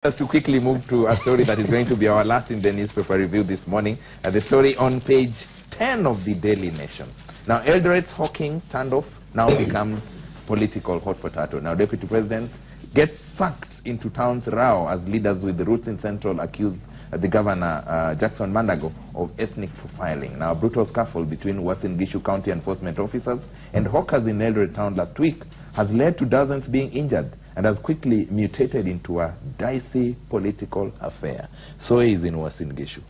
Just to quickly move to a story that is going to be our last in the newspaper review this morning, the story on page 10 of the Daily Nation. Now, Eldoret's hawking standoff now becomes political hot potato. Now, Deputy President gets sucked into town's row as leaders with the roots in Central accuse the Governor, Jackson Mandago, of ethnic profiling. Now, a brutal scuffle between Uasin Gishu County enforcement officers and hawkers in Eldoret town last week has led to dozens being injured and has quickly mutated into a dicey political affair. So is in Uasin Gishu.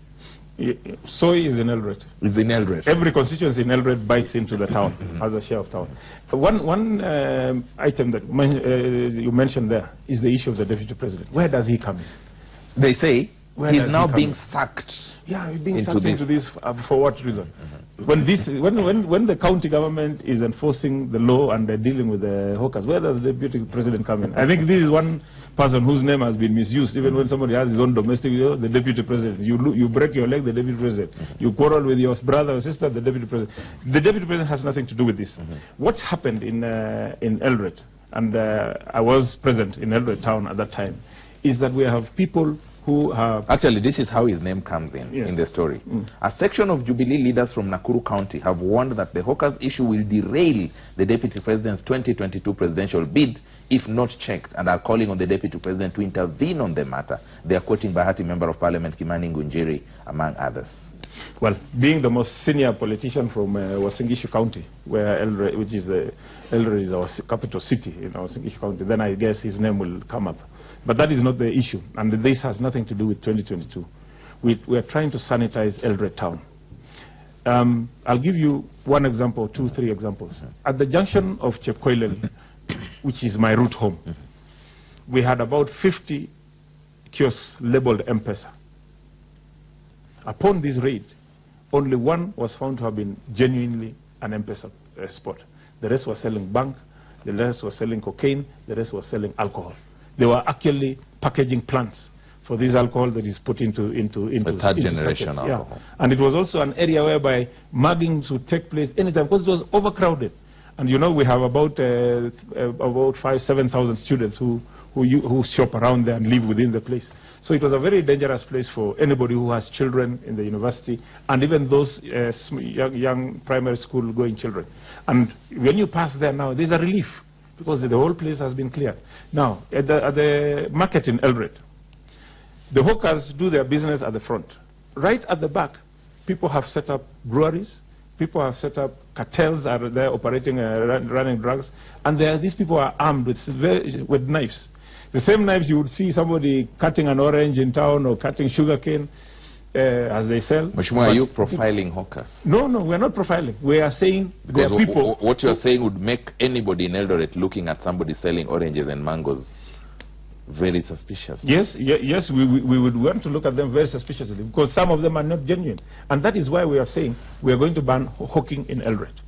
So is in Eldoret. Is in Eldoret. Every constituency in Eldoret bites into the town, has a share of town. One item that you mentioned there is the issue of the Deputy President. Where does he come in? They say he's now being sucked. Yeah, he's being sucked into this for what reason? When the county government is enforcing the law and they're dealing with the hawkers, where does the Deputy President come in? I think this is one person whose name has been misused. Even when somebody has his own domestic, the Deputy President. You break your leg, the Deputy President. You quarrel with your brother or sister, the Deputy President. The Deputy President has nothing to do with this. What happened in Eldoret, and I was present in Eldoret town at that time, is that we have people who have... Actually, this is how his name comes in the story. A section of Jubilee leaders from Nakuru County have warned that the hawkers issue will derail the Deputy President's 2022 presidential bid if not checked, and are calling on the Deputy President to intervene on the matter. They are quoting Bahati Member of Parliament Kimani Ngunjiri, among others. Well, being the most senior politician from Uasin Gishu County, where Eldoret, Eldoret is our capital city in Uasin Gishu County, then I guess his name will come up. But that is not the issue, and this has nothing to do with 2022. We are trying to sanitize Eldoret town. I'll give you one example, three examples. At the junction of Chepkoilel, which is my route home, we had about 50 kiosks labeled M-Pesa. Upon this raid, only one was found to have been genuinely an M-Pesa spot. The rest was selling bank, the rest was selling cocaine, the rest was selling alcohol. They were actually packaging plants for this alcohol that is put into third generation alcohol. Yeah. And it was also an area whereby muggings would take place anytime because it was overcrowded. And you know, we have about 7,000 students who shop around there and live within the place. So it was a very dangerous place for anybody who has children in the university and even those young primary school going children. And when you pass there now, there's a relief, because the whole place has been cleared. Now, at the market in Eldoret, the hawkers do their business at the front. Right at the back, people have set up breweries, people have set up cartels are there operating, running drugs, and these people are armed with knives. The same knives you would see somebody cutting an orange in town or cutting sugarcane as they sell. Mheshimiwa, are you profiling hawkers? No, we're not profiling. We are saying there are people... What you're saying would make anybody in Eldoret looking at somebody selling oranges and mangoes very suspicious. Yes, we would want to look at them very suspiciously because some of them are not genuine. And that is why we are saying we are going to ban hawking in Eldoret.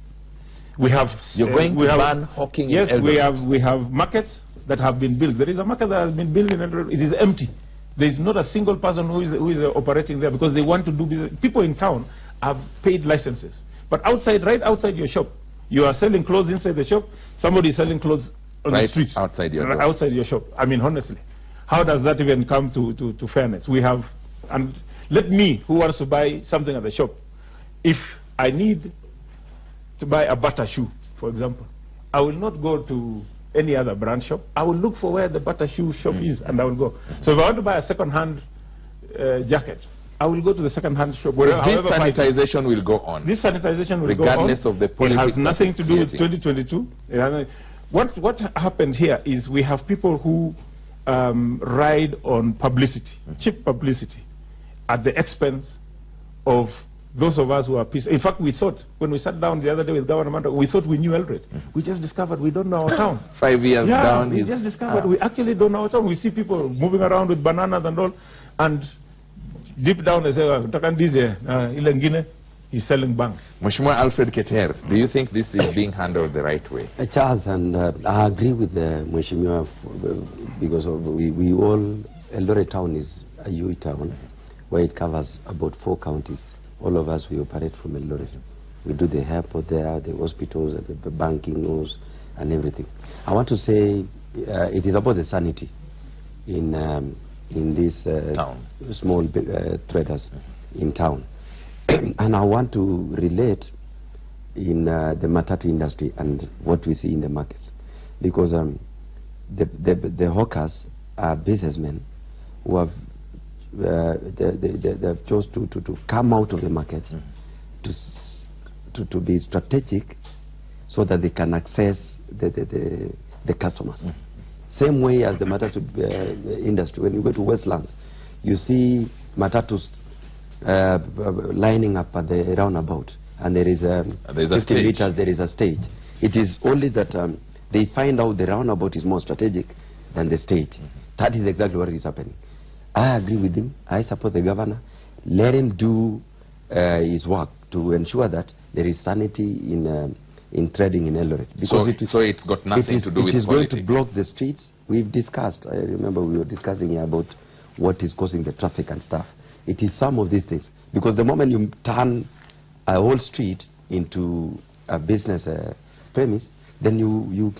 You're going to ban hawking in Eldoret? Yes, we have markets that have been built. There is a market that has been built in Eldoret. It is empty. There is not a single person who is operating there because they want to do business. People in town have paid licenses. But outside, right outside your shop, you are selling clothes inside the shop. Somebody is selling clothes on the street. Outside your door. Outside your shop. I mean, honestly, how does that even come to fairness? We have, and let me, who wants to buy something at the shop, if I need to buy a butter shoe, for example, I will not go to any other brand shop. I will look for where the butter shoe shop is, and I will go. So if I want to buy a second-hand jacket, I will go to the second-hand shop. Well, this sanitization will go on. This sanitization will go on. Regardless of the politics. It has nothing to do with 2022. What happened here is we have people who ride on publicity, cheap publicity, at the expense of those of us who are peaceful. In fact, we thought, when we sat down the other day with Governor Mandago, we thought we knew Eldoret. We just discovered we don't know our town. 5 years down. We just discovered we actually don't know our town. We see people moving around with bananas and all, and deep down they say, he's selling banks. Mheshimiwa Alfred Keter, do you think this is being handled the right way? Charles, and I agree with Mheshimiwa because we all, Eldoret town is a UI town where it covers about 4 counties. All of us, we operate from Eldoret. We do the airport there, the hospitals, the banking laws, and everything. I want to say it is about the sanity in in these small traders in town. And I want to relate in the matatu industry and what we see in the markets, because the hawkers are businessmen who have they've chose to come out of the market to be strategic so that they can access the customers. Same way as the matatu industry. When you go to Westlands, you see matatus lining up at the roundabout, and there is 50 meters, there is a stage. It is only that they find out the roundabout is more strategic than the stage. That is exactly what is happening. I agree with him. I support the governor. Let him do his work to ensure that there is sanity in trading in Eldoret. Because so it's got nothing to do with politics. It is going to block the streets. We've discussed. I remember we were discussing here about what is causing the traffic and stuff. It is some of these things. Because the moment you turn a whole street into a business premise, then you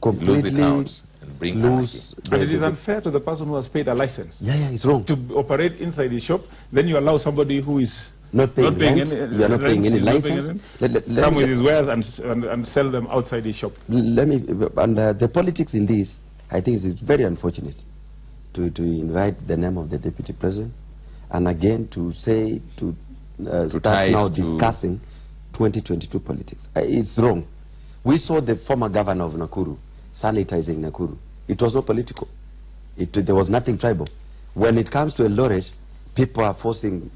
completely lose. And it is unfair to the person who has paid a license. Yeah, it's wrong. To operate inside the shop, then you allow somebody who is not paying any license. Come with his wares and sell them outside the shop. The politics in this, I think it's very unfortunate to invite the name of the deputy president, and again to say to start now discussing 2022 politics. It's wrong. We saw the former governor of Nakuru sanitizing Nakuru. It was not political. There was nothing tribal. When it comes to Eldoret, people are forcing,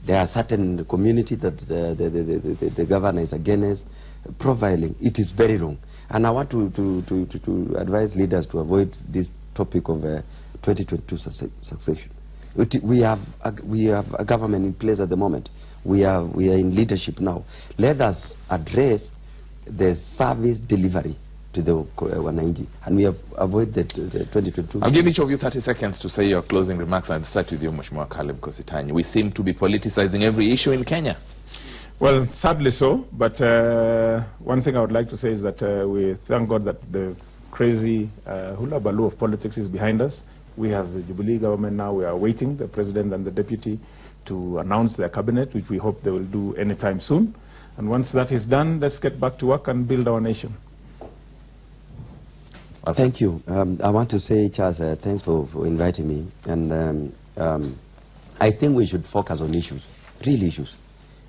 there are certain community that the governor is against, profiling. It is very wrong. And I want to advise leaders to avoid this topic of 2022 succession. We have a government in place at the moment. We are in leadership now. Let us address the service delivery to the Wananchi, and we avoid the 2022. I'll give each of you 30 seconds to say your closing remarks, and start with you, Mheshimiwa Caleb Kositany. We seem to be politicizing every issue in Kenya. Well, sadly so, but one thing I would like to say is that we thank God that the crazy hula baloo of politics is behind us. We have the Jubilee government now. We are waiting the president and the deputy to announce their cabinet, which we hope they will do anytime soon. And once that is done, let's get back to work and build our nation. Thank you. I want to say, Charles, thanks for inviting me. And I think we should focus on issues, real issues,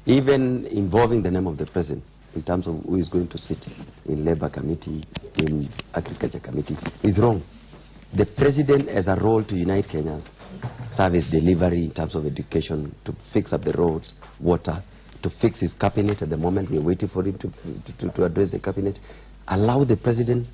even involving the name of the president in terms of who is going to sit in Labour Committee, in Agriculture Committee. It's wrong. The president has a role to unite Kenyans, service delivery in terms of education, to fix up the roads, water, to fix his cabinet. At the moment, we are waiting for him to address the cabinet. Allow the president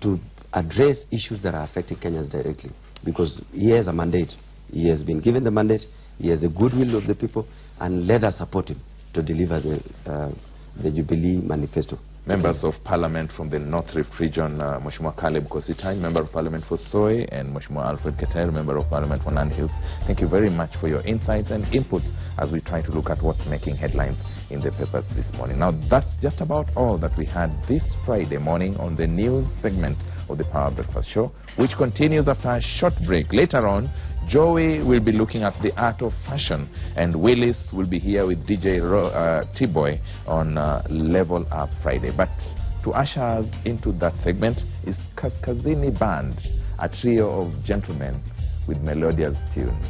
to address issues that are affecting Kenyans directly, because he has a mandate. He has been given the mandate. He has the goodwill of the people, and let us support him to deliver the Jubilee Manifesto. Members of Parliament from the North Rift region, Mheshimiwa Caleb Kositany, Member of Parliament for Soy, and Mheshimiwa Alfred Keter, Member of Parliament for Nandi Hills. Thank you very much for your insights and input as we try to look at what's making headlines in the papers this morning. Now, that's just about all that we had this Friday morning on the news segment of the Power Breakfast Show, which continues after a short break. Later on, Joey will be looking at the art of fashion, and Willis will be here with DJ T-Boy on Level Up Friday. But to usher us into that segment is Kaskazini Band, a trio of gentlemen with melodious tunes.